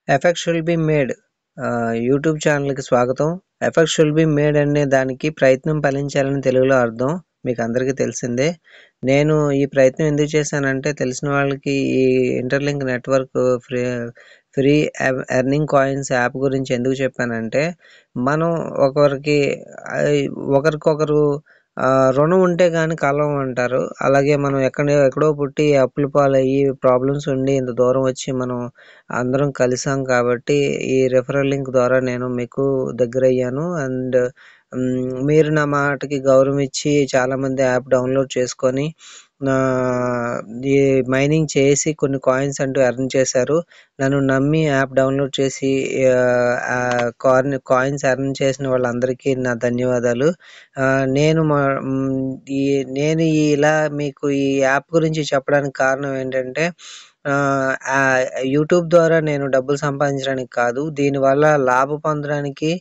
Effects will be made YouTube ఛానల్కి స్వాగతం. Effects will be made అనే దానికి ప్రయత్నం ఫలించాలని తెలుగులో అర్థం. మీకు అందరికీ తెలిసిందే. నేను ఈ ప్రయత్నం ఎందుకు చేశానంటే, తెలిసిన వాళ్ళకి ఈ interlink network free earning coins app గురించి ఎందుకు చెప్పానంటే, మనం ఒకరికొకరు రుణం ఉంటే కానీ కలవం అంటారు. అలాగే మనం ఎక్కడో పుట్టి అప్పుల పాలయ్యి ప్రాబ్లమ్స్ ఉండి ఇంత దూరం వచ్చి మనం అందరం కలిసాం కాబట్టి ఈ రిఫరల్ లింక్ ద్వారా నేను మీకు దగ్గరయ్యాను. అండ్ మీరు నా మాటకి గౌరవం ఇచ్చి చాలామంది యాప్ డౌన్లోడ్ చేసుకొని ఈ మైనింగ్ చేసి కొన్ని కాయిన్స్ అంటూ ఎర్న్ చేశారు. నన్ను నమ్మి యాప్ డౌన్లోడ్ చేసి కాయిన్స్ ఎర్న్ చేసిన వాళ్ళందరికీ నా ధన్యవాదాలు. నేను ఇలా మీకు ఈ యాప్ గురించి చెప్పడానికి కారణం ఏంటంటే, యూట్యూబ్ ద్వారా నేను డబ్బులు సంపాదించడానికి కాదు, దీనివల్ల లాభం పొందడానికి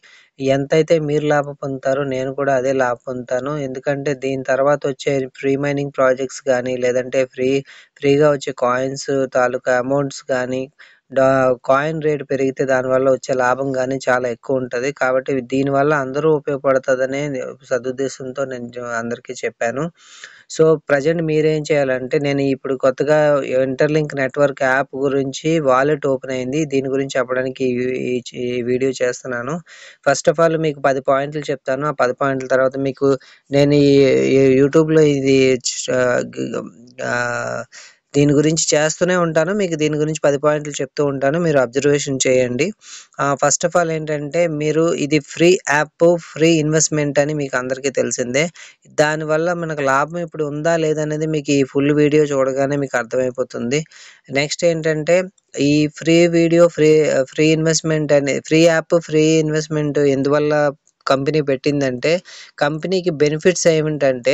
ఎంతైతే మీరు లాభం పొందుతారో నేను కూడా అదే లాభం పొందుతాను. ఎందుకంటే దీని తర్వాత వచ్చే ఫ్రీ మైనింగ్ ప్రాజెక్ట్స్ కానీ, లేదంటే ఫ్రీగా వచ్చే కాయిన్స్ తాలూకా అమౌంట్స్ కానీ, కాయిన్ రేట్ పెరిగితే దానివల్ల వచ్చే లాభం కానీ చాలా ఎక్కువ ఉంటుంది. కాబట్టి దీనివల్ల అందరూ ఉపయోగపడుతుందనే సదుద్దేశంతో నేను అందరికీ చెప్పాను. సో ప్రజెంట్ మీరేం చేయాలంటే, నేను ఇప్పుడు కొత్తగా ఇంటర్లింక్ నెట్వర్క్ యాప్ గురించి వాలెట్ ఓపెన్ అయింది. దీని గురించి చెప్పడానికి ఈ వీడియో చేస్తున్నాను. ఫస్ట్ ఆఫ్ ఆల్ మీకు 10 పాయింట్లు చెప్తాను. ఆ 10 పాయింట్ల తర్వాత మీకు నేను ఈ యూట్యూబ్లో దీని గురించి చేస్తూనే ఉంటాను. మీకు దీని గురించి 10 పాయింట్లు చెప్తూ ఉంటాను. మీరు అబ్జర్వేషన్ చేయండి. ఫస్ట్ ఆఫ్ ఆల్ ఏంటంటే, మీరు ఇది ఫ్రీ యాప్, ఫ్రీ ఇన్వెస్ట్మెంట్ అని మీకు అందరికీ తెలిసిందే. దానివల్ల మనకు లాభం ఇప్పుడు ఉందా లేదనేది మీకు ఈ ఫుల్ వీడియో చూడగానే మీకు అర్థమైపోతుంది. నెక్స్ట్ ఏంటంటే, ఈ ఫ్రీ ఇన్వెస్ట్మెంట్ అనే ఫ్రీ యాప్, ఫ్రీ ఇన్వెస్ట్మెంట్ ఎందువల్ల కంపెనీ పెట్టిందంటే, కంపెనీకి బెనిఫిట్స్ ఏమిటంటే,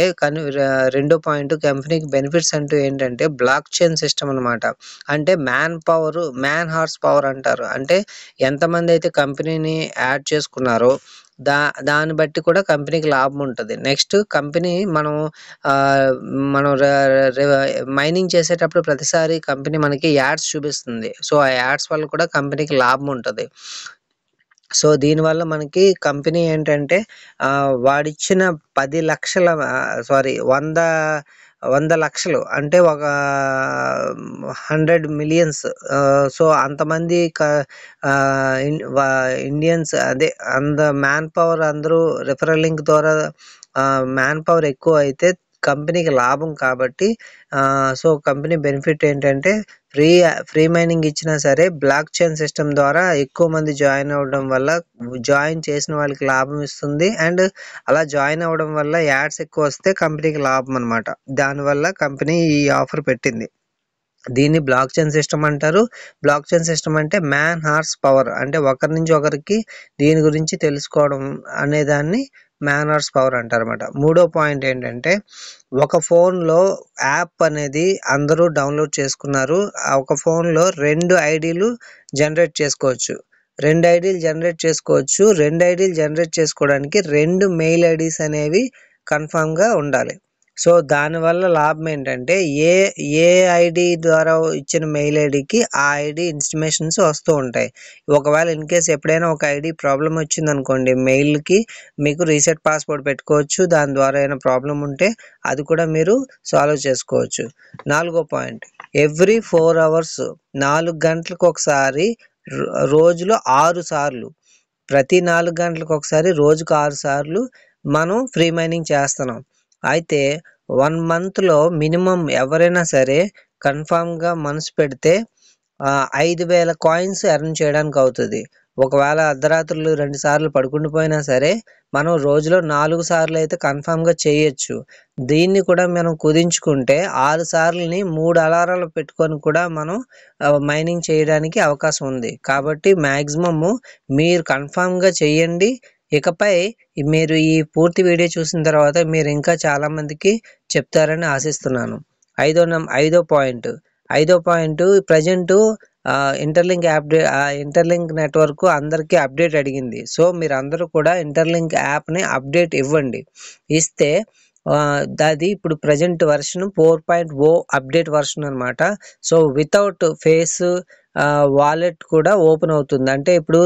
రెండో పాయింట్, కంపెనీకి బెనిఫిట్స్ అంటూ ఏంటంటే బ్లాక్ చైన్ సిస్టమ్ అనమాట. అంటే మ్యాన్ హార్స్ పవర్ అంటారు. అంటే ఎంతమంది అయితే కంపెనీని యాడ్ చేసుకున్నారో దాన్ని బట్టి కూడా కంపెనీకి లాభం ఉంటుంది. నెక్స్ట్ కంపెనీ మనం మైనింగ్ చేసేటప్పుడు ప్రతిసారి కంపెనీ మనకి యాడ్స్ చూపిస్తుంది. సో ఆ యాడ్స్ వల్ల కూడా కంపెనీకి లాభం ఉంటుంది. సో దీనివల్ల మనకి కంపెనీ ఏంటంటే, వాడిచ్చిన 100 లక్షలు అంటే ఒక 100 మిలియన్స్, సో అంతమంది ఇండియన్స్, అదే మ్యాన్ పవర్ అందరూ రిఫరల్ లింక్ ద్వారా మ్యాన్ పవర్ ఎక్కువ అయితే కంపెనీకి లాభం. కాబట్టి సో కంపెనీ బెనిఫిట్ ఏంటంటే, ఫ్రీ మైనింగ్ ఇచ్చినా సరే బ్లాక్ చైన్ సిస్టమ్ ద్వారా ఎక్కువ మంది జాయిన్ అవ్వడం వల్ల జాయిన్ చేసిన వాళ్ళకి లాభం ఇస్తుంది. అండ్ అలా జాయిన్ అవ్వడం వల్ల యాడ్స్ ఎక్కువ వస్తే కంపెనీకి లాభం అనమాట. దానివల్ల కంపెనీ ఈ ఆఫర్ పెట్టింది. దీన్ని బ్లాక్ చైన్ సిస్టమ్ అంటారు. బ్లాక్ చైన్ సిస్టమ్ అంటే మ్యాన్ హార్స్ పవర్, అంటే ఒకరి నుంచి ఒకరికి దీని గురించి తెలుసుకోవడం అనేదాన్ని మ్యాన్ హార్స్ పవర్ అంటారు అనమాట. మూడో పాయింట్ ఏంటంటే, ఒక ఫోన్లో యాప్ అనేది అందరూ డౌన్లోడ్ చేసుకున్నారు. ఒక ఫోన్లో 2 ఐడీలు జనరేట్ చేసుకోవచ్చు. 2 ఐడీలు జనరేట్ చేసుకోవడానికి 2 మెయిల్ ఐడీస్ అనేవి కన్ఫామ్గా ఉండాలి. సో దానివల్ల లాభం ఏంటంటే, ఏ ఐడి ద్వారా ఇచ్చిన మెయిల్ ఐడికి ఆ ఐడి ఇన్స్టిమేషన్స్ వస్తూ ఉంటాయి. ఒకవేళ ఇన్ కేస్ ఎప్పుడైనా ఒక ఐడి ప్రాబ్లం వచ్చింది అనుకోండి, మెయిల్కి మీకు రీసెట్ పాస్వర్డ్ పెట్టుకోవచ్చు. దాని ద్వారా ఏమైనా ప్రాబ్లం ఉంటే అది కూడా మీరు సాల్వ్ చేసుకోవచ్చు. 4వ పాయింట్, ఎవ్రీ 4 అవర్స్ 4 గంటలకు ఒకసారి, రోజులో 6 సార్లు, ప్రతి 4 గంటలకు ఒకసారి రోజుకు 6 సార్లు మనం ఫ్రీ మైనింగ్ చేస్తున్నాం. అయితే 1 మంత్లో మినిమం ఎవరైనా సరే కన్ఫామ్గా మనసు పెడితే 5,000 కాయిన్స్ ఎర్న్ చేయడానికి అవుతుంది. ఒకవేళ అర్ధరాత్రులు 2 సార్లు పడుకుండిపోయినా సరే మనం రోజులో 4 సార్లు అయితే కన్ఫామ్గా చేయొచ్చు. దీన్ని కూడా మనం కుదించుకుంటే 6 సార్లని 3 అలారాలు పెట్టుకొని కూడా మనం మైనింగ్ చేయడానికి అవకాశం ఉంది. కాబట్టి మ్యాక్సిమము మీరు కన్ఫామ్గా చేయండి. ఇకపై మీరు ఈ పూర్తి వీడియో చూసిన తర్వాత మీరు ఇంకా చాలామందికి చెప్తారని ఆశిస్తున్నాను. ఐదో పాయింట్, ప్రజెంట్ ఇంటర్లింక్ నెట్వర్క్ అందరికీ అప్డేట్ అడిగింది. సో మీరు అందరూ కూడా ఇంటర్లింక్ యాప్ని అప్డేట్ ఇవ్వండి. ఇస్తే అది ఇప్పుడు ప్రజెంట్ వర్షన్ 4.0 అప్డేట్ వర్షన్ అనమాట. సో వితౌట్ ఫేస్ వాలెట్ కూడా ఓపెన్ అవుతుంది. అంటే ఇప్పుడు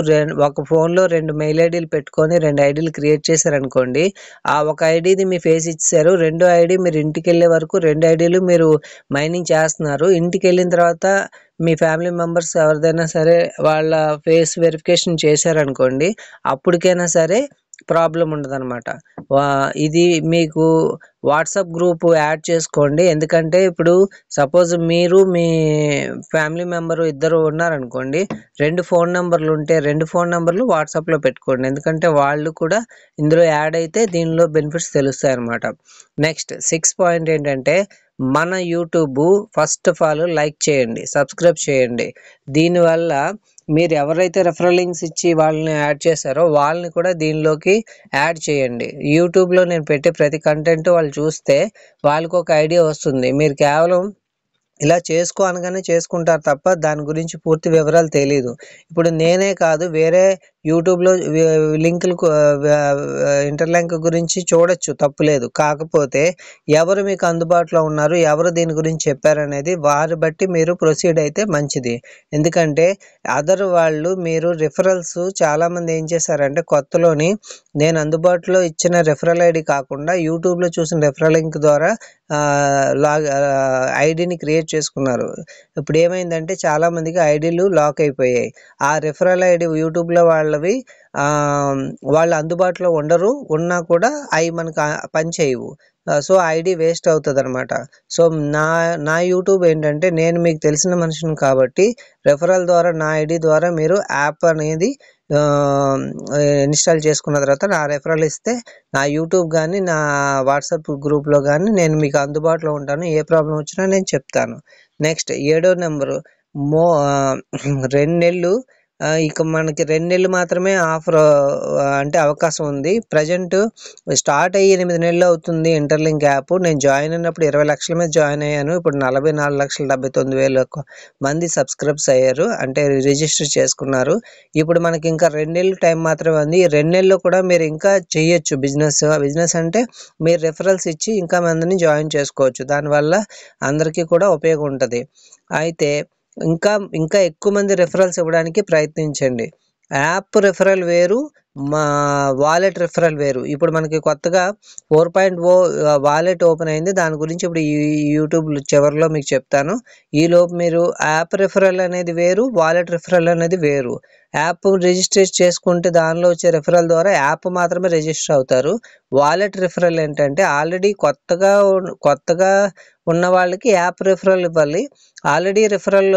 ఒక ఫోన్లో 2 మెయిల్ ఐడీలు పెట్టుకొని 2 ఐడీలు క్రియేట్ చేశారనుకోండి, ఆ ఒక ఐడీది మీ ఫేస్ ఇచ్చారు, రెండో ఐడి మీరు ఇంటికి వెళ్ళే వరకు 2 ఐడీలు మీరు మైనింగ్ చేస్తున్నారు. ఇంటికి వెళ్ళిన తర్వాత మీ ఫ్యామిలీ మెంబర్స్ ఎవరిదైనా సరే వాళ్ళ ఫేస్ వెరిఫికేషన్ చేశారనుకోండి, అప్పటికైనా సరే ప్రాబ్లం ఉండదన్నమాట. ఇది మీకు వాట్సాప్ గ్రూప్ యాడ్ చేసుకోండి. ఎందుకంటే ఇప్పుడు సపోజ్ మీరు మీ ఫ్యామిలీ మెంబరు ఇద్దరు ఉన్నారనుకోండి, 2 ఫోన్ నెంబర్లు ఉంటే 2 ఫోన్ నెంబర్లు వాట్సాప్లో పెట్టుకోండి. ఎందుకంటే వాళ్ళు కూడా ఇందులో యాడ్ అయితే దీనిలో బెనిఫిట్స్ తెలుస్తాయి అన్నమాట. నెక్స్ట్ 6 పాయింట్ ఏంటంటే, మన YouTube first of all like చేయండి, సబ్స్క్రైబ్ చేయండి. దీనివల్ల మీరు ఎవరైతే రెఫరల్ లింక్స్ ఇచ్చి వాళ్ళని యాడ్ చేశారో వాళ్ళని కూడా దీనిలోకి యాడ్ చేయండి. యూట్యూబ్లో నేను పెట్టే ప్రతి కంటెంట్ వాళ్ళు చూస్తే వాళ్ళకు ఒక ఐడియా వస్తుంది. మీరు కేవలం ఇలా చేసుకో అనగానే చేసుకుంటారు తప్ప దాని గురించి పూర్తి వివరాలు తెలీదు. ఇప్పుడు నేనే కాదు, వేరే యూట్యూబ్లో లింకులు ఇంటర్లింక్ గురించి చూడొచ్చు, తప్పులేదు. కాకపోతే ఎవరు మీకు అందుబాటులో ఉన్నారు, ఎవరు దీని గురించి చెప్పారనేది వారి బట్టి మీరు ప్రొసీడ్ అయితే మంచిది. ఎందుకంటే అదర్ వాళ్ళు మీరు రిఫరల్స్ చాలామంది ఏం చేశారంటే కొత్తలోని నేను అందుబాటులో ఇచ్చిన రెఫరల్ ఐడి కాకుండా యూట్యూబ్లో చూసిన రెఫరల్ లింక్ ద్వారా ఐడిని క్రియేట్ చేసుకున్నారు. ఇప్పుడు ఏమైందంటే చాలామందికి ఐడీలు లాక్ అయిపోయాయి. ఆ రెఫరల్ ఐడి యూట్యూబ్లో వాళ్ళవి వాళ్ళు అందుబాటులో ఉండరు, ఉన్నా కూడా అవి మనకు పని చేయవు. సో ఐడి వేస్ట్ అవుతుంది అనమాట. సో నా యూట్యూబ్ ఏంటంటే, నేను మీకు తెలిసిన మనిషిని కాబట్టి రెఫరల్ ద్వారా నా ఐడి ద్వారా మీరు యాప్ అనేది ఇన్స్టాల్ చేసుకున్న తర్వాత నా రెఫరల్ ఇస్తే నా యూట్యూబ్ కానీ నా వాట్సాప్ గ్రూప్లో కానీ నేను మీకు అందుబాటులో ఉంటాను. ఏ ప్రాబ్లం వచ్చినా నేను చెప్తాను. నెక్స్ట్ 7వ నెంబరు 2 నెలలు, ఇక మనకి 2 నెలలు మాత్రమే ఆఫర్ అంటే అవకాశం ఉంది. ప్రజెంట్ స్టార్ట్ అయ్యి 8 నెలలు అవుతుంది ఇంటర్లింక్ యాప్. నేను జాయిన్ అయినప్పుడు 20 లక్షల మీద జాయిన్ అయ్యాను. ఇప్పుడు 44,79,000 మంది సబ్స్క్రైబ్స్ అయ్యారు, అంటే రిజిస్టర్ చేసుకున్నారు. ఇప్పుడు మనకి ఇంకా 2 నెలలు టైం మాత్రమే ఉంది. ఈ 2 నెలల్లో కూడా మీరు ఇంకా చేయొచ్చు బిజినెస్ అంటే మీరు రెఫరల్స్ ఇచ్చి ఇంకా మందిని జాయిన్ చేసుకోవచ్చు. దానివల్ల అందరికీ కూడా ఉపయోగం ఉంటుంది. అయితే ఇంకా ఎక్కువ మంది రెఫరల్స్ ఇవ్వడానికి ప్రయత్నించండి. యాప్ రెఫరల్ వేరు, మా వాలెట్ రెఫరల్ వేరు. ఇప్పుడు మనకి కొత్తగా 4.0 వాలెట్ ఓపెన్ అయింది. దాని గురించి ఇప్పుడు ఈ యూట్యూబ్ చివరిలో మీకు చెప్తాను. ఈలోపు మీరు యాప్ రెఫరల్ అనేది వేరు, వాలెట్ రెఫరల్ అనేది వేరు. యాప్ రిజిస్టర్ చేసుకుంటే దానిలో వచ్చే రెఫరల్ ద్వారా యాప్ మాత్రమే రిజిస్టర్ అవుతారు. వాలెట్ రెఫరల్ ఏంటంటే ఆల్రెడీ కొత్తగా ఉన్న వాళ్ళకి యాప్ రెఫరల్ ఇవ్వాలి, ఆల్రెడీ రెఫరల్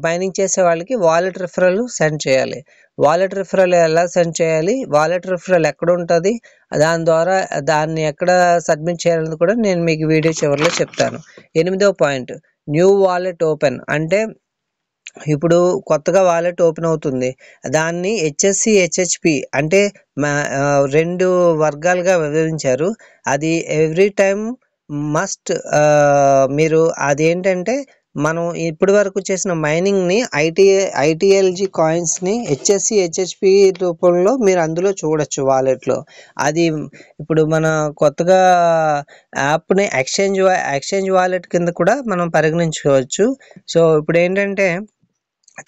మైనింగ్ చేసే వాళ్ళకి వాలెట్ రెఫరల్ సెండ్ చేయాలి. వాలెట్ రెఫరల్ ఎలా సెండ్ చేయాలి, వాలెట్ రెఫరల్ ఎక్కడ ఉంటుంది, దాని ద్వారా దాన్ని ఎక్కడ సబ్మిట్ చేయాలని కూడా నేను మీకు వీడియో చివరిలో చెప్తాను. 8వ పాయింట్, న్యూ వాలెట్ ఓపెన్. అంటే ఇప్పుడు కొత్తగా వాలెట్ ఓపెన్ అవుతుంది, దాన్ని HSC HHP అంటే 2 వర్గాలుగా విభజించారు. అది ఎవ్రీ టైం మస్ట్ మీరు అదేంటంటే మనం ఇప్పటి వరకు చేసిన మైనింగ్ని ITLG కాయిన్స్ని HSC HHP రూపంలో మీరు అందులో చూడొచ్చు వాలెట్లో. అది ఇప్పుడు మన కొత్తగా యాప్ని ఎక్స్చేంజ్ వాలెట్ కింద కూడా మనం పరిగణించుకోవచ్చు. సో ఇప్పుడు ఏంటంటే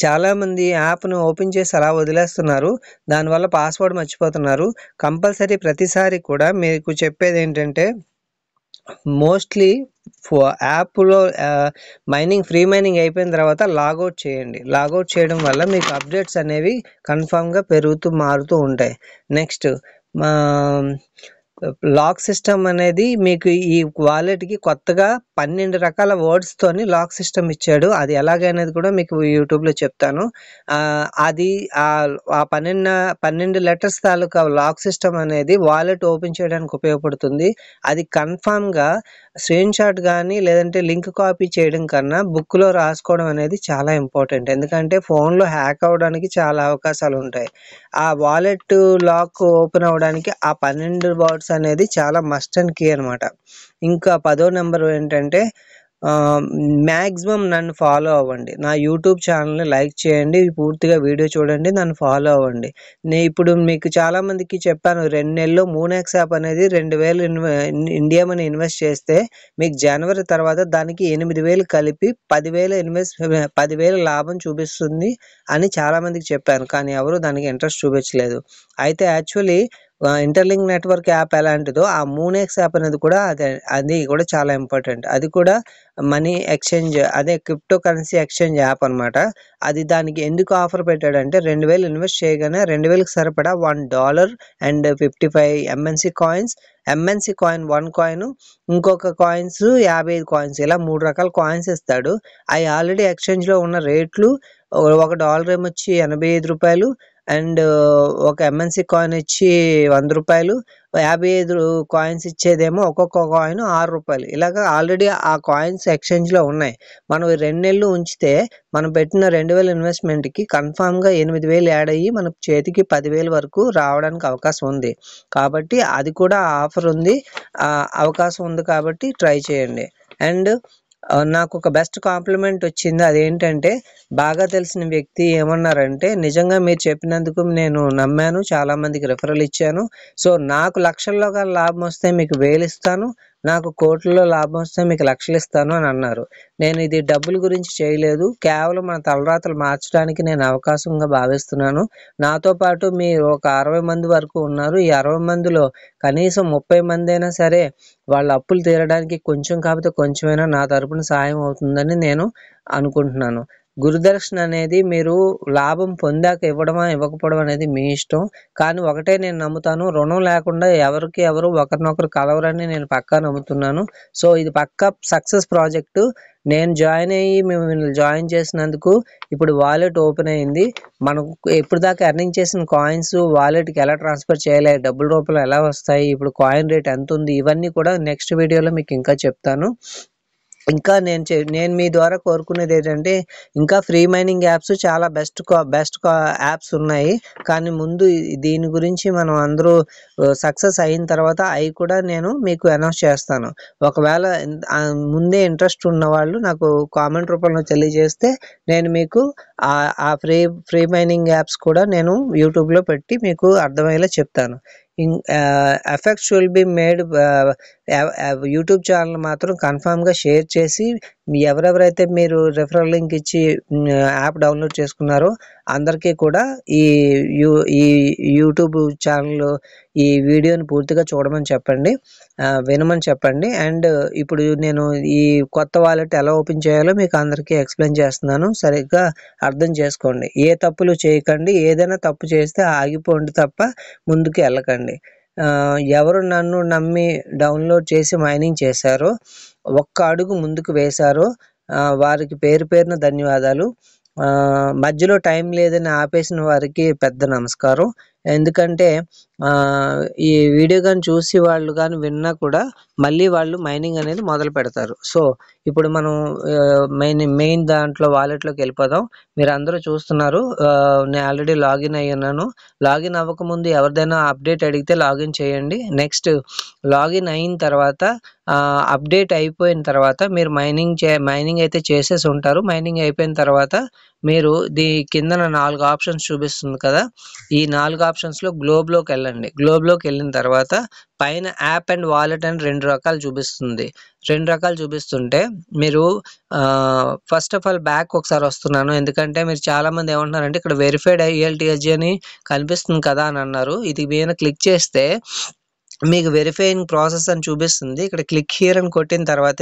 చాలామంది యాప్ను ఓపెన్ చేసి అలా వదిలేస్తున్నారు, దానివల్ల పాస్వర్డ్ మర్చిపోతున్నారు. కంపల్సరీ ప్రతిసారి కూడా మీకు చెప్పేది ఏంటంటే మోస్ట్లీ యాప్లో ఫ్రీ మైనింగ్ అయిపోయిన తర్వాత లాగౌట్ చేయండి. లాగౌట్ చేయడం వల్ల మీకు అప్డేట్స్ అనేవి కన్ఫామ్గా మారుతూ ఉంటాయి. నెక్స్ట్ లాక్ సిస్టమ్ అనేది మీకు ఈ వాలెట్కి కొత్తగా 12 రకాల వర్డ్స్తోని లాక్ సిస్టమ్ ఇచ్చాడు. అది ఎలాగనేది కూడా మీకు యూట్యూబ్లో చెప్తాను. అది ఆ 12 లెటర్స్ తాలూకా లాక్ సిస్టమ్ అనేది వాలెట్ ఓపెన్ చేయడానికి ఉపయోగపడుతుంది. అది కన్ఫామ్గా స్క్రీన్ షాట్ కానీ లేదంటే లింక్ కాపీ చేయడం కన్నా బుక్లో రాసుకోవడం అనేది చాలా ఇంపార్టెంట్. ఎందుకంటే ఫోన్లో హ్యాక్ అవ్వడానికి చాలా అవకాశాలు ఉంటాయి. ఆ వాలెట్ లాక్ ఓపెన్ అవ్వడానికి ఆ 12 వర్డ్స్ అనేది చాలా మస్ట్ అండ్ కీ అనమాట. ఇంకా 10వ నెంబర్ ఏంటంటే మ్యాక్సిమం నన్ను ఫాలో అవ్వండి. నా యూట్యూబ్ ఛానల్‌ని లైక్ చేయండి. పూర్తిగా వీడియో చూడండి. నన్ను ఫాలో అవ్వండి. ఇప్పుడు మీకు చాలామందికి చెప్పాను 2 నెలల్లో మూనాక్స్ యాప్ అనేది 2000 ఇండియా మనీ ఇన్వెస్ట్ చేస్తే మీకు జనవరి తర్వాత దానికి 8000 కలిపి 10,000 లాభం చూపిస్తుంది అని చాలామందికి చెప్పాను. కానీ ఎవరు దానికి ఇంట్రెస్ట్ చూపించలేదు. అయితే యాక్చువల్లీ ఇంటర్లింక్ నెట్వర్క్ యాప్ ఎలాంటిదో ఆ మూనెక్స్ యాప్ అనేది కూడా అది కూడా చాలా ఇంపార్టెంట్. అది కూడా మనీ ఎక్స్చేంజ్, అదే క్రిప్టో కరెన్సీ ఎక్స్చేంజ్ యాప్ అనమాట. అది దానికి ఎందుకు ఆఫర్ పెట్టాడంటే 2000 ఇన్వెస్ట్ చేయగానే 2000కి సరిపడా $1 and 55 MNC coins, MNC coin 1 coin, ఇంకొక కాయిన్స్ 55 కాయిన్స్, ఇలా 3 రకాల కాయిన్స్ ఇస్తాడు. అవి ఆల్రెడీ ఎక్స్చేంజ్లో ఉన్న రేట్లు $1 ఏమొచ్చి $85 అండ్ ఒక ఎంఎన్సి కాయిన్ ఇచ్చి $100, 55 కాయిన్స్ ఇచ్చేదేమో ఒక్కొక్క కాయిన్ $6. ఇలాగ ఆల్రెడీ ఆ కాయిన్స్ ఎక్స్చేంజ్లో ఉన్నాయి. మనం 2 నెలలు ఉంచితే మనం పెట్టిన 2000 ఇన్వెస్ట్మెంట్కి కన్ఫామ్గా 8000 యాడ్ అయ్యి మన చేతికి 10,000 వరకు రావడానికి అవకాశం ఉంది. కాబట్టి అది కూడా ఆఫర్ ఉంది, అవకాశం ఉంది కాబట్టి ట్రై చేయండి. అండ్ నాకు ఒక బెస్ట్ కాంప్లిమెంట్ వచ్చింది. అదేంటంటే బాగా తెలిసిన వ్యక్తి ఏమన్నారంటే, నిజంగా మీరు చెప్పినందుకు నేను నమ్మాను, చాలామందికి రిఫరల్ ఇచ్చాను. సో నాకు లక్షల్లో కానీ లాభం వస్తే మీకు 1000 ఇస్తాను, నాకు కోట్లలో లాభం వస్తే మీకు లక్షలు ఇస్తాను అని అన్నారు. నేను ఇది డబ్బుల గురించి చేయలేదు, కేవలం మన తలరాతలు మార్చడానికి నేను అవకాశంగా భావిస్తున్నాను. నాతో పాటు మీరు ఒక 60 మంది వరకు ఉన్నారు. ఈ 60 మందిలో కనీసం 30 మంది అయినా సరే వాళ్ళ అప్పులు తీరడానికి కొంచెం కాకపోతే కొంచెమైనా నా తరపున సాయం అవుతుందని నేను అనుకుంటున్నాను. గురుదర్శన్ అనేది మీరు లాభం పొందాక ఇవ్వడమా ఇవ్వకపోవడం అనేది మీ ఇష్టం. కానీ ఒకటే నేను నమ్ముతాను, రుణం లేకుండా ఎవరికి ఎవరు ఒకరినొకరు కలవరని నేను పక్కా నమ్ముతున్నాను. సో ఇది పక్కా సక్సెస్ ప్రాజెక్టు. నేను జాయిన్ అయ్యి మిమ్మల్ని జాయిన్ చేసినందుకు ఇప్పుడు వాలెట్ ఓపెన్ అయింది. మనకు ఇప్పుడు దాకా ఎర్నింగ్ చేసిన కాయిన్స్ వాలెట్కి ఎలా ట్రాన్స్ఫర్ చేయాలి, డబ్బుల రూపంలో ఎలా వస్తాయి, ఇప్పుడు కాయిన్ రేట్ ఎంత ఉంది, ఇవన్నీ కూడా నెక్స్ట్ వీడియోలో మీకు ఇంకా చెప్తాను. ఇంకా నేను మీ ద్వారా కోరుకునేది ఏంటంటే, ఇంకా ఫ్రీ మైనింగ్ యాప్స్ చాలా బెస్ట్ యాప్స్ ఉన్నాయి. కానీ ముందు దీని గురించి మనం అందరూ సక్సెస్ అయిన తర్వాత అవి కూడా నేను మీకు అనౌన్స్ చేస్తాను. ఒకవేళ ముందే ఇంట్రెస్ట్ ఉన్న వాళ్ళు నాకు కామెంట్ రూపంలో తెలియజేస్తే నేను మీకు ఆ ఫ్రీ మైనింగ్ యాప్స్ కూడా నేను యూట్యూబ్లో పెట్టి మీకు అర్థమయ్యేలా చెప్తాను. Effects will be made, YouTube channel మాత్రం కన్ఫామ్గా షేర్ చేసి ఎవరెవరైతే మీరు రెఫరల్ లింక్ ఇచ్చి యాప్ డౌన్లోడ్ చేసుకున్నారో అందరికీ కూడా ఈ యూట్యూబ్ ఛానల్ ఈ వీడియోని పూర్తిగా చూడమని చెప్పండి, వినమని చెప్పండి. అండ్ ఇప్పుడు నేను ఈ కొత్త వాలెట్ ఎలా ఓపెన్ చేయాలో మీకు అందరికీ ఎక్స్ప్లెయిన్ చేస్తున్నాను, సరిగ్గా అర్థం చేసుకోండి. ఏ తప్పులు చేయకండి, ఏదైనా తప్పు చేస్తే ఆగిపోండి తప్ప ముందుకు వెళ్ళకండి. ఎవరు నన్ను నమ్మి డౌన్లోడ్ చేసి మైనింగ్ చేశారో, ఒక్క అడుగు ముందుకు వేశారో వారికి పేరు పేరున ధన్యవాదాలు. మధ్యలో టైం లేదని ఆపేసిన వారికి పెద్ద నమస్కారం. ఎందుకంటే ఈ వీడియో కానీ చూసి వాళ్ళు కానీ విన్నా కూడా మళ్ళీ వాళ్ళు మైనింగ్ అనేది మొదలు పెడతారు. సో ఇప్పుడు మనం మెయిన్ దాంట్లో వాలెట్లోకి వెళ్ళిపోదాం. మీరు అందరూ చూస్తున్నారు, నేను ఆల్రెడీ లాగిన్ అయ్యి ఉన్నాను. లాగిన్ అవ్వకముందు ఎవరిదైనా అప్డేట్ అడిగితే లాగిన్ చేయండి. నెక్స్ట్ లాగిన్ అయిన తర్వాత అప్డేట్ అయిపోయిన తర్వాత మీరు మైనింగ్ అయితే చేసేసి ఉంటారు. మైనింగ్ అయిపోయిన తర్వాత మీరు కిందన 4 ఆప్షన్స్ చూపిస్తుంది కదా, ఈ 4 ఆప్షన్స్లో గ్లోబ్లోకి వెళ్ళండి. గ్లోబ్లోకి వెళ్ళిన తర్వాత పైన యాప్ అండ్ వాలెట్ అని 2 రకాలు చూపిస్తుంది. 2 రకాలు చూపిస్తుంటే మీరు ఫస్ట్ ఆఫ్ ఆల్ బ్యాక్ ఒకసారి వస్తున్నాను. ఎందుకంటే మీరు చాలామంది ఏమంటున్నారంటే ఇక్కడ వెరిఫైడ్ ILTSG అని కనిపిస్తుంది కదా అని అన్నారు. ఇది మీద క్లిక్ చేస్తే మీకు వెరిఫైయింగ్ ప్రాసెస్ అని చూపిస్తుంది. ఇక్కడ క్లిక్ హియర్ అని కొట్టిన తర్వాత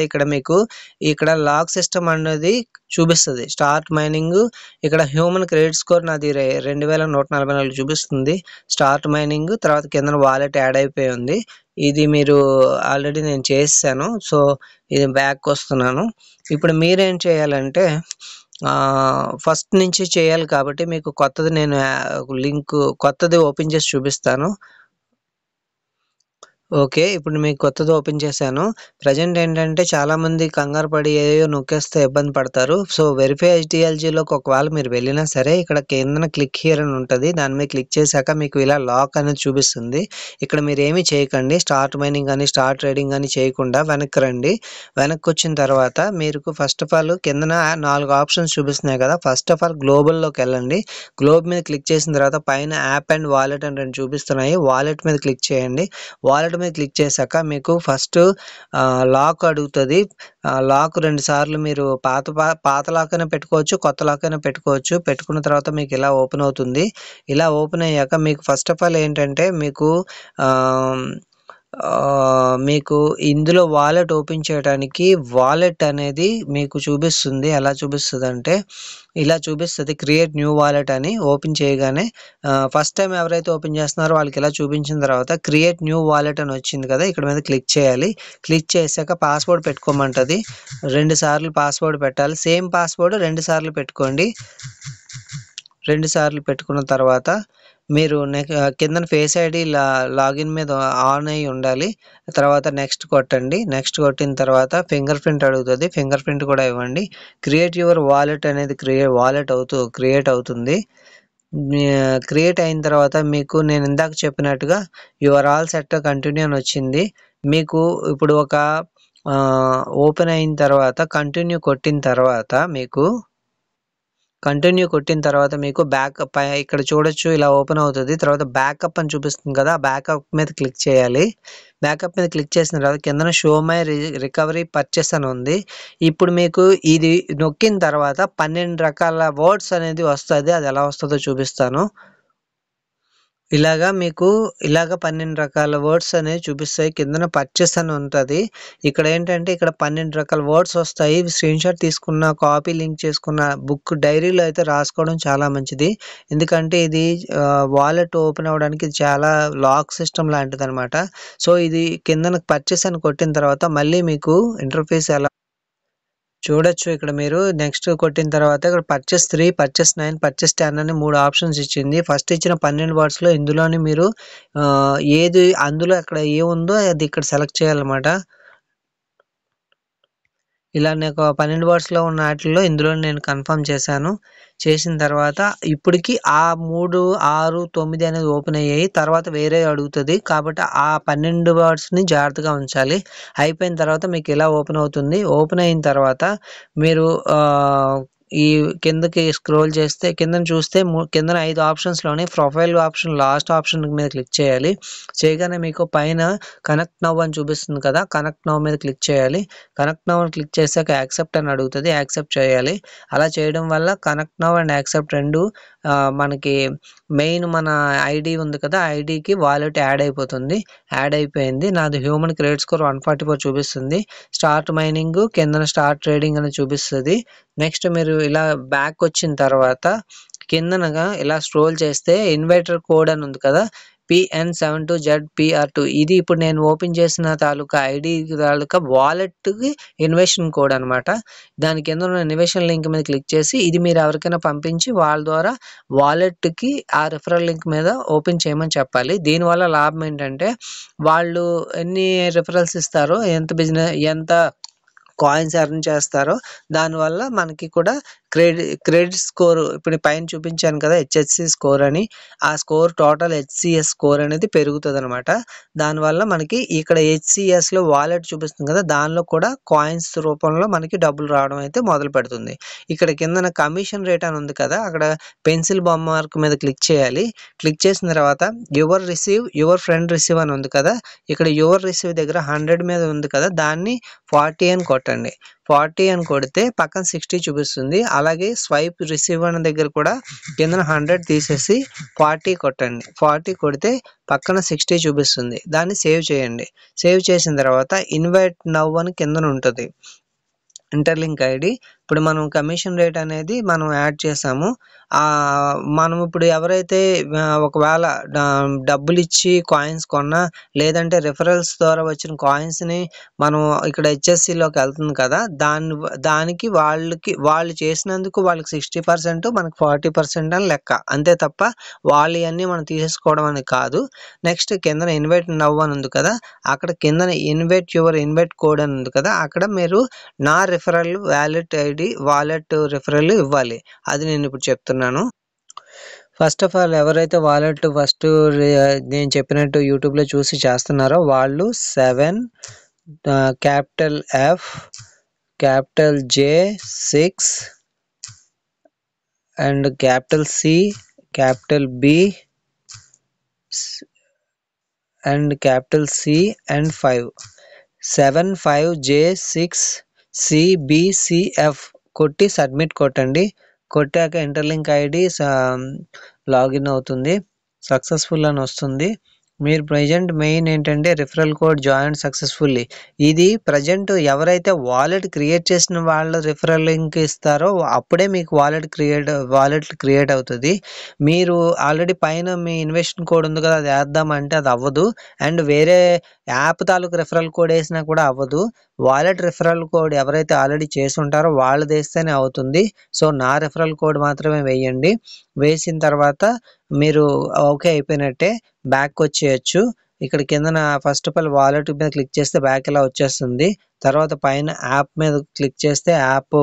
ఇక్కడ లాగ్ సిస్టమ్ అనేది చూపిస్తుంది. స్టార్ట్ మైనింగ్, ఇక్కడ హ్యూమన్ క్రెడిట్ స్కోర్ నాది 2144 చూపిస్తుంది. స్టార్ట్ మైనింగ్ తర్వాత కింద వాలెట్ యాడ్ అయిపోయి ఉంది. ఇది మీరు ఆల్రెడీ నేను చేసాను. సో ఇది బ్యాక్ వస్తున్నాను. ఇప్పుడు మీరేం చేయాలంటే ఫస్ట్ నుంచి చేయాలి కాబట్టి మీకు కొత్తది నేను కొత్తది ఓపెన్ చేసి చూపిస్తాను. ఓకే. ఇప్పుడు మీకు కొత్తది ఓపెన్ చేశాను. ప్రెజెంట్ ఏంటంటే చాలామంది కంగారు పడి ఏయేయో నొక్కేస్తే ఇబ్బంది పడతారు. సో, వెరిఫై హెచ్‌డీఎల్‌జీలోకి ఒకవేళ మీరు వెళ్ళినా సరే ఇక్కడ కిందన క్లిక్ హియర్ అని ఉంటది. దాని మీద క్లిక్ చేశాక మీకు ఇలా లాక్ అనేది చూపిస్తుంది. ఇక్కడ మీరేమి చేయకండి. స్టార్ట్ మైనింగ్ అని, స్టార్ట్ ట్రేడింగ్ అని చేయకుండా వెనక్కి రండి. వెనక్కొచ్చిన తర్వాత మీకు ఫస్ట్ ఆఫ్ ఆల్ కిందన 4 ఆప్షన్స్ చూపిస్తున్నాయి కదా! ఫస్ట్ ఆఫ్ ఆల్ గ్లోబల్‌లోకెళ్ళండి. గ్లోబ్ మీద క్లిక్ చేసిన తర్వాత పైన యాప్ అండ్ వాలెట్ అని 2 చూపిస్తున్నాయి. వాలెట్ మీద క్లిక్ చేయండి. వాలెట్ మీద క్లిక్ చేశాక మీకు ఫస్ట్ లాక్ అడుగుతది. లాక్ 2 సార్లు మీరు పాత లాక్ అయినా పెట్టుకోవచ్చు. కొత్త లాక్ అయినా పెట్టుకోవచ్చు. పెట్టుకున్న తర్వాత మీకు ఇలా ఓపెన్ అవుతుంది. ఇలా ఓపెన్ అయ్యాక మీకు ఫస్ట్ ఆఫ్ ఆల్ ఏంటంటే ఆహ్, మీకు ఇందులో వాలెట్ ఓపెన్ చేయడానికి వాలెట్ అనేది మీకు చూపిస్తుంది. ఎలా చూపిస్తదంటే ఇలా చూపిస్తది. క్రియేట్ న్యూ వాలెట్ అని ఓపెన్ చేయగానే ఫస్ట్ టైమ్ ఎవరైతే ఓపెన్ చేస్తున్నారో వాళ్ళకి ఇలా చూపించిన తర్వాత క్రియేట్ న్యూ వాలెట్ అని వచ్చింది కదా! ఇక్కడ మీద క్లిక్ చేయాలి. క్లిక్ చేశాక పాస్వర్డ్ పెట్టుకోమంటది. 2 సార్లు పాస్వర్డ్ పెట్టాలి. సేమ్ పాస్వర్డ్ 2 సార్లు పెట్టుకోండి. 2 సార్లు పెట్టుకున్న తర్వాత మీరు కిందన ఫేస్ ఐడీ లాగిన్ మీద ఆన్ అయ్యి ఉండాలి. తర్వాత నెక్స్ట్ కొట్టండి. నెక్స్ట్ కొట్టిన తర్వాత ఫింగర్ ప్రింట్ అడుగుతది. ఫింగర్ ప్రింట్ కూడా ఇవ్వండి. క్రియేట్ యువర్ వాలెట్ అనేది క్రియేట్ అవుతుంది. క్రియేట్ అయిన తర్వాత మీకు నేను ఇందాక చెప్పినట్టుగా you are all set continue అని వచ్చింది. మీకు ఇప్పుడు ఒక ఓపెన్ అయిన తర్వాత కంటిన్యూ కొట్టిన తర్వాత మీకు బ్యాకప్ ఇక్కడ చూడొచ్చు ఇలా ఓపెన్ అవుతది. తర్వాత బ్యాకప్ అని చూపిస్తుంది కదా! బ్యాకప్ మీద క్లిక్ చేయాలి. బ్యాకప్ మీద క్లిక్ చేసిన తర్వాత కిందన షో మై రికవరీ పర్చేస్ అని ఉంది. ఇప్పుడు మీకు ఇది నొక్కిన తర్వాత 12 రకాల వర్డ్స్ అనేది వస్తది. అది ఎలా వస్తదో చూపిస్తాను. మీకు 12 రకాల వర్డ్స్ అనేవి చూపిస్తాయి. కిందన పర్చేస్ అని ఉంటది. ఇక్కడ 12 రకాల వర్డ్స్ వస్తాయి. స్క్రీన్‌షాట్ తీసుకున్న, కాపీ లింక్ చేసుకున్న డైరీలో అయితే రాసుకోవడం చాలా మంచిది. ఎందుకంటే ఇది వాలెట్ ఓపెన్ అవ్వడానికి చాలా లాక్ సిస్టమ్ లాంటిదనమాట. సో, ఇది కిందన పర్చేస్ అని కొట్టిన తర్వాత మళ్ళీ మీకు ఇంటర్ఫేస్ ఎలా చూడొచ్చు ఇక్కడ మీరు నెక్స్ట్ కొట్టిన తర్వాత ఇక్కడ పర్చేస్ 3, పర్చేస్ 9, పర్చేస్ 10 అని 3 ఆప్షన్స్ ఇచ్చింది. ఫస్ట్ ఇచ్చిన 12 వర్డ్స్‌లో ఇందులోని మీరు ఏది అందులో అక్కడ ఏముందో అది ఇక్కడ సెలెక్ట్ చేయాలన్నమాట. ఇలా నాకు 12 వర్డ్స్‌లో ఉన్న ఆటిల్లో ఇందులో నేను కన్ఫర్మ్ చేశాను. చేసిన తర్వాత ఇప్పటికి ఆ 3, 6, 9 అనేది ఓపెన్ అయ్యాయి. తర్వాత వేరే అడుగుతది. కాబట్టి ఆ 12 వర్డ్స్‌ని జాగ్రత్తగా ఉంచాలి. అయిపోయిన తర్వాత మీకు ఇలా ఓపెన్ అవుతుంది. ఓపెన్ అయిన తర్వాత మీరు ఈ కిందకి స్క్రోల్ చేస్తే కిందన చూస్తే కిందన 5 ఆప్షన్స్‌లోని ప్రొఫైల్ ఆప్షన్ లాస్ట్ ఆప్షన్ మీద క్లిక్ చేయాలి. చేయగానే మీకు పైన కనెక్ట్ నౌ అని చూపిస్తుంది కదా! కనెక్ట్ నౌ మీద క్లిక్ చేయాలి. కనెక్ట్ నౌ అని క్లిక్ చేశాక యాక్సెప్ట్ అని అడుగుతది. యాక్సెప్ట్ చేయాలి. అలా చేయడం వల్ల కనెక్ట్ నౌ అండ్ యాక్సెప్ట్ 2 మనకి మెయిన్ మన ఐడీ ఉంది కదా! ఐడీకి వాలెట్ యాడ్ అయిపోతుంది. యాడ్ అయిపోయింది. నాది హ్యూమన్ క్రెడిట్ స్కోర్ 144 చూపిస్తుంది. స్టార్ట్ మైనింగ్ కిందన స్టార్ట్ ట్రేడింగ్ అని చూపిస్తది. నెక్స్ట్ మీరు ఇలా బ్యాక్ వచ్చిన తర్వాత కిందనగా ఇలా స్క్రోల్ చేస్తే ఇన్వైటర్ కోడ్ అని ఉంది కదా! PN72ZPR2 ఇది ఇప్పుడు నేను ఓపెన్ చేసిన తాలూకా ఐడీ తాలూకా వాలెట్‌కి ఇన్వెషన్ కోడ్ అనమాట. దాని కింద ఉన్న ఇన్వెషన్ లింక్ మీద క్లిక్ చేసి ఇది మీరు ఎవరికైనా పంపించి వాళ్ళ ద్వారా వాలెట్‌కి ఆ రిఫరల్ లింక్ మీద ఓపెన్ చేయమని చెప్పాలి. దీనివల్ల లాభం ఏంటంటే వాళ్ళు ఎన్ని రిఫరల్స్ ఇస్తారో ఎంత కాయిన్స్ ఎర్న్ చేస్తారో దానివల్ల మనకి కూడా క్రెడిట్ స్కోర్ ఇప్పుడు పైన చూపించాను కదా! హెచ్‌ఎస్‌సి స్కోర్ అని. ఆ స్కోర్ టోటల్ హెచ్‌సిఎస్ స్కోర్ అనేది పెరుగుతదనమాట. దానివల్ల మనకి ఇక్కడ హెచ్‌సిఎస్‌లో వాలెట్ చూపిస్తుంది కదా! దానిలో కూడా కాయిన్స్ రూపంలో మనకి డబ్బులు రావడం అయితే మొదలుపెడుతుంది. ఇక్కడ కిందన కమిషన్ రేట్ అని ఉంది కదా! అక్కడ పెన్సిల్ బొమ్మ మార్క్ మీద క్లిక్ చేయాలి. క్లిక్ చేసిన తర్వాత యువర్ ఫ్రెండ్ రిసీవ్ అని ఉంది కదా! ఇక్కడ యువర్ రిసీవ్ దగ్గర 100 మీద ఉంది కదా! దాన్ని 40 అని కొట్టండి. 40 అని కొడితే పక్కన 60 చూపిస్తుంది. అలాగే స్వైప్ రిసీవ్ అనే దగ్గర కూడా కిందన 100 తీసేసి 40 కొట్టండి. 40 కొడితే పక్కన 60 చూపిస్తుంది. దాన్ని సేవ్ చేయండి. సేవ్ చేసిన తర్వాత ఇన్వైట్ నౌ అని కిందన ఉంటది. ఇంటర్లింక్ ఐడి ఇప్పుడు మనం కమిషన్ రేట్ అనేది మనం యాడ్ చేసాము. మనం ఇప్పుడు ఎవరైతే ఒకవేళ డబ్బులిచ్చి కాయిన్స్ కొన్నా, లేదంటే రిఫరల్స్ ద్వారా వచ్చిన కాయిన్స్‌ని మనం ఇక్కడ హెచ్ఎస్‌సిలోకి వెళ్తుంది కదా! దానికి వాళ్ళు చేసినందుకు వాళ్ళకి 60% మనకు 40% అని లెక్క. అంతే తప్ప వాళ్ళయన్నీ మనం తీసేసుకోవడం అని కాదు. నెక్స్ట్ కిందన ఇన్వైట్ నౌ అని ఉంది కదా! అక్కడ కిందన ఇన్వైట్ కోడ్ అని ఉంది కదా! అక్కడ మీరు నా రిఫరల్ వాలెట్ రిఫరల్ ఇవ్వాలి. అది నేను ఇప్పుడు చెప్తున్నాను. ఫస్ట్ ఆఫ్ ఆల్ ఎవరైతే వాలెట్ నేను చెప్పినట్టు యూట్యూబ్‌లో చూసి చేస్తున్నారో వాళ్ళు 7 capital F capital J 6 and capital C capital B and capital C and 5 7 5 J 6 C B C F కొట్టి సబ్మిట్ కొట్టండి. కొట్టాక ఇంటర్లింక్ ఐడి లాగిన్ అవుతుంది. సక్సెస్ఫుల్ అని వస్తుంది. మీరు ప్రజెంట్ మెయిన్ ఏంటంటే రిఫరల్ కోడ్ జాయిన్ సక్సెస్ఫుల్లీ. ఇది ప్రజెంట్ ఎవరైతే వాలెట్ క్రియేట్ చేసిన వాళ్ళ రిఫరల్ లింక్ ఇస్తారో అప్పుడే మీకు వాలెట్ క్రియేట్ అవుతుంది. మీరు ఆల్రెడీ పైన మీ ఇన్వెస్ట్‌మెంట్ కోడ్ ఉంది కదా! అది వేద్దామంటే అది అవ్వదు. అండ్ వేరే యాప్ తాలూకు రిఫరల్ కోడ్ వేసినా కూడా అవ్వదు. వాలెట్ రిఫరల్ కోడ్ ఎవరైతే ఆల్రెడీ చేసి ఉంటారో వాళ్ళది వేస్తేనే అవుతుంది. సో నా రిఫరల్ కోడ్ మాత్రమే వేయండి. వేసిన తర్వాత మీరు ఓకే అయిపోయినట్టే. బ్యాక్ వచ్చేయచ్చు. ఇక్కడ కిందన ఫస్ట్ ఆఫ్ ఆల్ వాలెట్ మీద క్లిక్ చేస్తే బ్యాక్ ఇలా వచ్చేస్తుంది. తర్వాత పైన యాప్ మీద క్లిక్ చేస్తే యాప్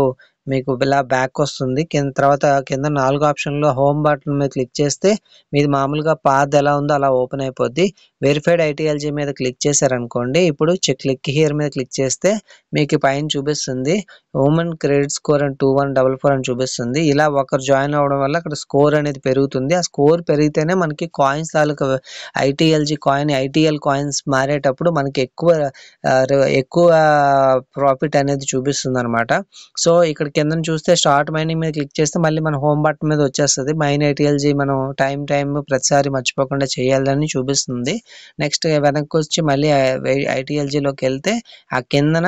మీకు ఇలా బ్యాక్ వస్తుంది. తర్వాత కింద 4 ఆప్షన్‌లో హోమ్ బటన్ మీద క్లిక్ చేస్తే మీది మామూలుగా పాత్ ఎలా ఉందో అలా ఓపెన్ అయిపోద్ది. వెరిఫైడ్ ఐటీఎల్జీ మీద క్లిక్ చేశారనుకోండి, ఇప్పుడు క్లిక్ హియర్ మీద క్లిక్ చేస్తే మీకు పైన చూపిస్తుంది ఉమెన్ క్రెడిట్ స్కోర్ అని 2144 అని చూపిస్తుంది. ఇలా ఒకరు జాయిన్ అవ్వడం వల్ల అక్కడ స్కోర్ అనేది పెరుగుతుంది. ఆ స్కోర్ పెరిగితేనే మనకి కాయిన్స్ తాలూకా ఐటీఎల్ కాయిన్స్ మారేటప్పుడు మనకి ఎక్కువ ప్రాఫిట్ అనేది చూపిస్తుందన్నమాట. సో ఇక్కడ కిందన చూస్తే స్టార్ట్ మైనింగ్ మీద క్లిక్ చేస్తే మళ్ళీ మన హోమ్ బటన్ మీద వచ్చేస్తుంది. మైన్ ఐటీఎల్జీ మనం టైం ప్రతిసారి మర్చిపోకుండా చేయాలని చూపిస్తుంది. నెక్స్ట్ వెనక్కి వచ్చి మళ్ళీ ఐటీఎల్జీలోకి వెళ్తే ఆ కిందన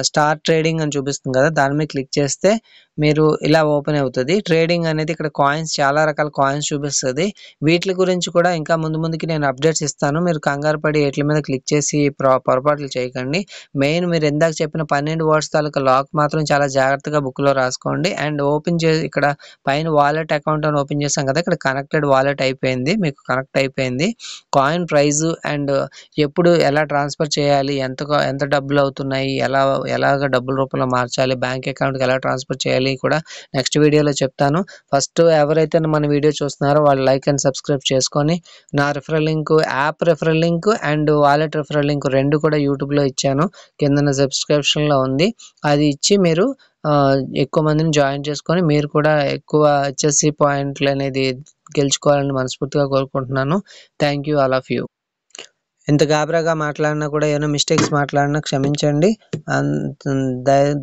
స్టార్ట్ ట్రేడింగ్ అని చూపిస్తుంది కదా! దాని మీద క్లిక్ చేస్తే మీరు ఇలా ఓపెన్ అవుతుంది. ట్రేడింగ్ అనేది ఇక్కడ కాయిన్స్ చాలా రకాల కాయిన్స్ చూపిస్తుంది. వీటి గురించి కూడా ఇంకా ముందుకి నేను అప్డేట్స్ ఇస్తాను. మీరు కంగారు పడి వీటి మీద క్లిక్ చేసి పొరపాట్లు చేయకండి. మెయిన్ మీరు ఇందాక చెప్పిన 12 వర్డ్స్ తాలూకా లాక్ మాత్రం చాలా జాగ్రత్తగా బుక్‌లో రాసుకోండి. అండ్ ఇక్కడ పైన వాలెట్ అకౌంట్ అని ఓపెన్ చేసాం కదా! ఇక్కడ కనెక్టెడ్ వాలెట్ అయిపోయింది. మీకు కనెక్ట్ అయిపోయింది. కాయిన్ ప్రైస్ అండ్ ఎప్పుడు ఎలా ట్రాన్స్ఫర్ చేయాలి, ఎంత డబ్బులు అవుతున్నాయి, ఎలాగ డబ్బుల రూపంలో మార్చాలి, బ్యాంక్ అకౌంట్‌కి ఎలా ట్రాన్స్ఫర్ చేయాలి కూడా నెక్స్ట్ వీడియోలో చెప్తాను. ఫస్ట్ ఎవరైతే మన వీడియో చూస్తున్నారో వాళ్ళు లైక్ అండ్ సబ్స్క్రైబ్ చేసుకొని నా referral link, app referral link and wallet referral link 2 కూడా యూట్యూబ్‌లో ఇచ్చాను. కిందన సబ్స్క్రిప్షన్‌లో ఉంది. అది ఇచ్చి మీరు ఎక్కువ మందిని జాయిన్ చేసుకొని మీరు కూడా ఎక్కువ హెచ్ఎస్సి పాయింట్లు అనేది గెలుచుకోవాలని మనస్ఫూర్తిగా కోరుకుంటున్నాను. Thank you all of you. ఎంత గాబరాగా మాట్లాడినా కూడా ఏమైనా మిస్టేక్స్ మాట్లాడినా క్షమించండి.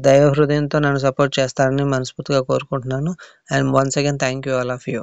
దయ హృదయంతో నన్ను సపోర్ట్ చేస్తారని మనస్ఫూర్తిగా కోరుకుంటున్నాను. And once again thank you all of you.